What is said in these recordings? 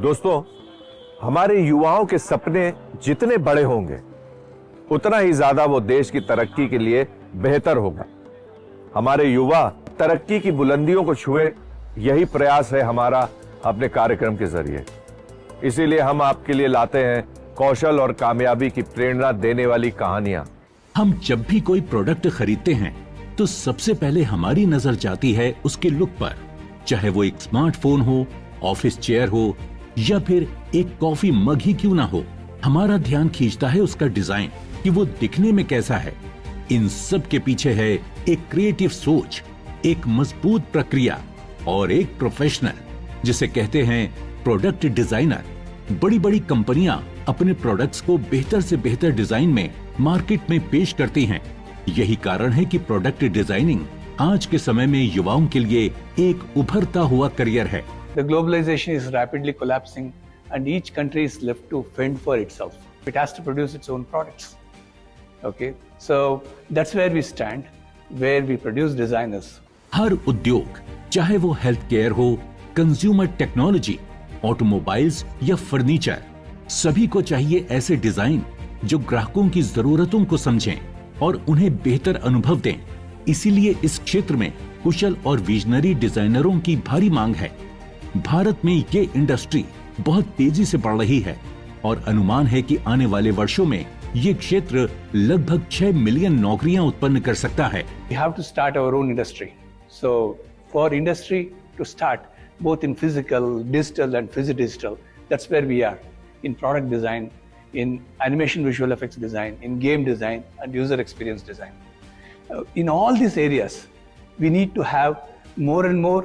दोस्तों, हमारे युवाओं के सपने जितने बड़े होंगे उतना ही ज्यादा वो देश की तरक्की के लिए बेहतर होगा। हमारे युवा तरक्की की बुलंदियों को छुए, यही प्रयास है हमारा अपने कार्यक्रम के जरिए। इसीलिए हम आपके लिए लाते हैं कौशल और कामयाबी की प्रेरणा देने वाली कहानियां। हम जब भी कोई प्रोडक्ट खरीदते हैं तो सबसे पहले हमारी नजर जाती है उसके लुक पर, चाहे वो एक स्मार्टफोन हो, ऑफिस चेयर हो या फिर एक कॉफी मग ही क्यों ना हो। हमारा ध्यान खींचता है उसका डिजाइन कि वो दिखने में कैसा है। इन सब के पीछे है एक क्रिएटिव सोच, एक मजबूत प्रक्रिया और एक प्रोफेशनल जिसे कहते हैं प्रोडक्ट डिजाइनर। बड़ी बड़ी कंपनियां अपने प्रोडक्ट्स को बेहतर से बेहतर डिजाइन में मार्केट में पेश करती हैं। यही कारण है कि प्रोडक्ट डिजाइनिंग आज के समय में युवाओं के लिए एक उभरता हुआ करियर है। The globalization is rapidly collapsing and each country is left to fend for itself. It has to produce its own products. Okay, so that's where we stand, where we produce designers. हर उद्योग, चाहे वो health care हो, consumer technology, automobiles या furniture, सभी को चाहिए ऐसे design जो ग्राहकों की जरूरतों को समझें और उन्हें बेहतर अनुभव दें। इसीलिए इस क्षेत्र में कुशल और विजनरी डिजाइनरों की भारी मांग है। भारत में ये इंडस्ट्री बहुत तेजी से बढ़ रही है और अनुमान है कि आने वाले वर्षों में ये क्षेत्र लगभग 6 मिलियन नौकरियां उत्पन्न कर सकता है। We have to start our own industry. So for industry to start, both in physical, digital and physidigital, that's where we are. In product design, in animation visual effects design, in game design and user experience design. In all these areas, we need to have more and more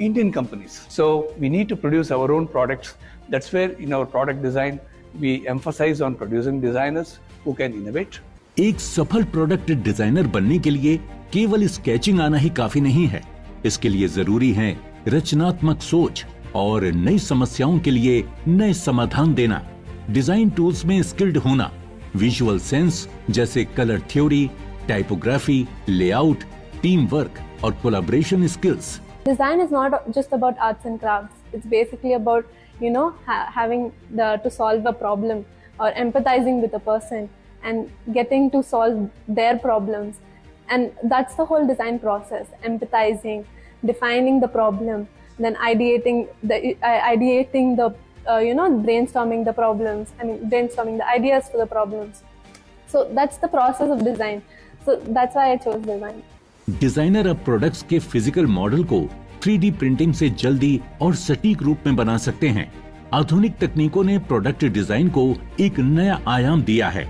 Indian companies. So we need to produce our own products. That's where in our product design, we emphasize on producing designers who can innovate. एक सफल product designer बनने के लिए केवल sketching आना ही काफी नहीं है। इसके लिए जरूरी है रचनात्मक सोच और नई समस्याओं के लिए नए समाधान देना। डिजाइन टूल्स में स्किल्ड होना, विजुअल सेंस जैसे colour theory, typography, layout, team work और collaboration skills. Design is not just about arts and crafts. It's basically about, having to solve a problem or empathizing with a person and getting to solve their problems. And that's the whole design process, empathizing, defining the problem, then ideating the brainstorming the problems. Brainstorming the ideas for the problems. So that's the process of design. So that's why I chose design. Designer अब products के physical model को 3D printing से जल्दी और सटीक रूप में बना सकते हैं। आधुनिक तकनीकों ने प्रोडक्ट डिजाइन को एक नया आयाम दिया है।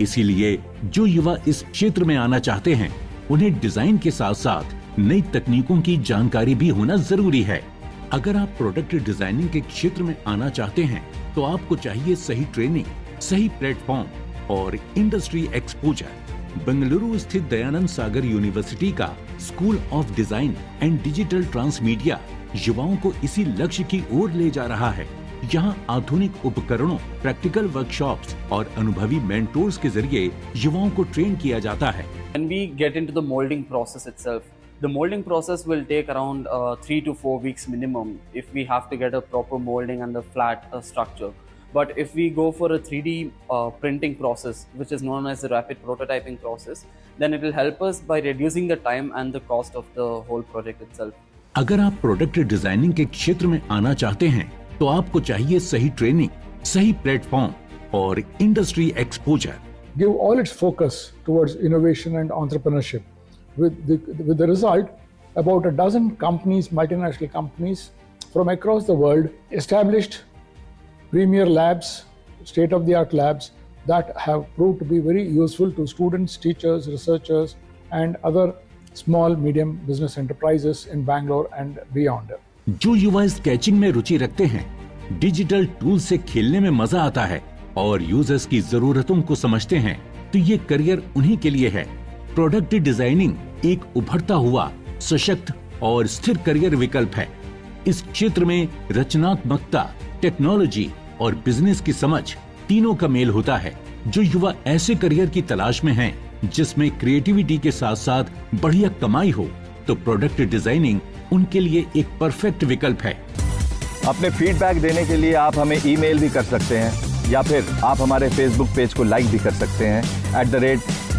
इसीलिए जो युवा इस क्षेत्र में आना चाहते हैं, उन्हें डिजाइन के साथ साथ नई तकनीकों की जानकारी भी होना जरूरी है। अगर आप प्रोडक्ट डिजाइनिंग के क्षेत्र में आना चाहते हैं, तो आपको चाहिए सही ट्रेनिंग, सही प्लेटफॉर्म और इंडस्ट्री एक्सपोजर। बेंगलुरु स्थित दयानंद सागर यूनिवर्सिटी का school of design and digital transmedia युवाओं को इसी लक्ष्य की ओर ले जा रहा है। यहाँ आधुनिक उपकरणों, प्रैक्टिकल वर्कशॉप्स और अनुभवी मेंटोर्स के जरिए युवाओं को ट्रेन किया जाता है। When we get into the molding process itself, the molding process will take around 3 to 4 weeks minimum if we have to get a proper molding and the flat structure. But if we go for a 3D printing process, which is known as the rapid prototyping process, then it will help us by reducing the time and the cost of the whole project itself. अगर आप product designing के क्षेत्र में आना चाहते हैं, तो आपको चाहिए सही ट्रेनिंग, सही प्लेटफॉर्म और industry exposure. Give all its focus towards innovation and entrepreneurship. With the result, about a dozen companies, multinational companies from across the world established premier labs, state-of-the-art labs that have proved to be very useful to students, teachers, researchers, and other small, medium business enterprises in Bangalore and beyond. जो युवा sketching में रुचि रखते हैं, digital tool से खेलने में मजा आता है और यूजर्स की जरूरतों को समझते हैं, तो ये करियर उन्हीं के लिए है। प्रोडक्ट डिजाइनिंग एक उभरता हुआ, सशक्त और स्थिर करियर विकल्प है। इस क्षेत्र में रचनात्मकता, टेक्नोलॉजी और बिजनेस की समझ तीनों का मेल होता है। जो युवा ऐसे करियर की तलाश में हैं, जिसमें क्रिएटिविटी के साथ साथ बढ़िया कमाई हो, तो प्रोडक्ट डिजाइनिंग उनके लिए एक परफेक्ट विकल्प है। अपने फीडबैक देने के लिए आप हमें ईमेल भी कर सकते हैं या फिर आप हमारे फेसबुक पेज को लाइक भी कर सकते हैं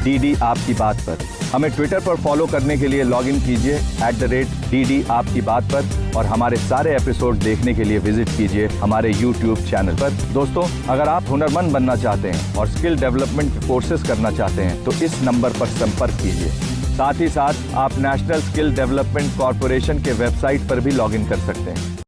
@DD आपकी बात पर। हमें ट्विटर पर फॉलो करने के लिए लॉग इन कीजिए @DD आपकी बात पर और हमारे सारे एपिसोड देखने के लिए विजिट कीजिए हमारे YouTube चैनल पर। दोस्तों, अगर आप हुनरमंद बनना चाहते हैं और स्किल डेवलपमेंट कोर्सेज करना चाहते हैं तो इस नंबर पर संपर्क कीजिए। साथ ही साथ आप नेशनल स्किल डेवलपमेंट कॉर्पोरेशन के वेबसाइट पर भी लॉग इन कर सकते हैं।